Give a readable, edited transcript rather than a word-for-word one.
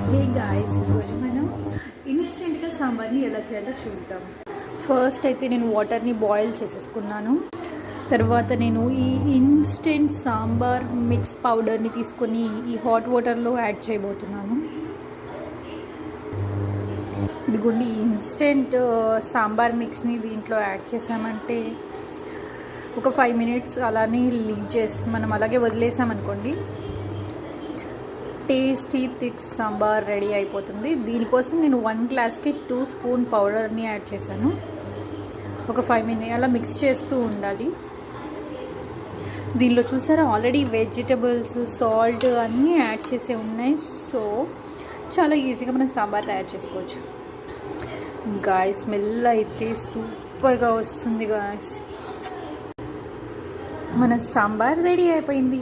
Hey guys, ఈరోజు మనం ఇన్స్టెంట్గా సాంబార్ని ఎలా చేయాలో చూద్దాం. ఫస్ట్ అయితే నేను వాటర్ని బాయిల్ చేసేసుకున్నాను. తర్వాత నేను ఈ ఇన్స్టెంట్ సాంబార్ మిక్స్ పౌడర్ని తీసుకొని ఈ హాట్ వాటర్లో యాడ్ చేయబోతున్నాను. ఇదిగోండి, ఈ ఇన్స్టెంట్ సాంబార్ మిక్స్ని దీంట్లో యాడ్ చేసామంటే ఒక 5 minutes అలానే లీవ్ చేసి మనం అలాగే వదిలేసామనుకోండి, టేస్టీ థిక్ సాంబార్ రెడీ అయిపోతుంది. దీనికోసం నేను 1 glassకి 2 spoon పౌడర్ని యాడ్ చేశాను. ఒక 5 minutes అలా మిక్స్ చేస్తూ ఉండాలి. దీనిలో చూసారా, ఆల్రెడీ వెజిటబుల్స్, సాల్ట్ అన్నీ యాడ్ చేసే ఉన్నాయి. సో చాలా ఈజీగా మనం సాంబార్ తయారు చేసుకోవచ్చు. గాయస్, స్మెల్ అయితే సూపర్గా వస్తుంది. గాయస్, మన సాంబార్ రెడీ అయిపోయింది.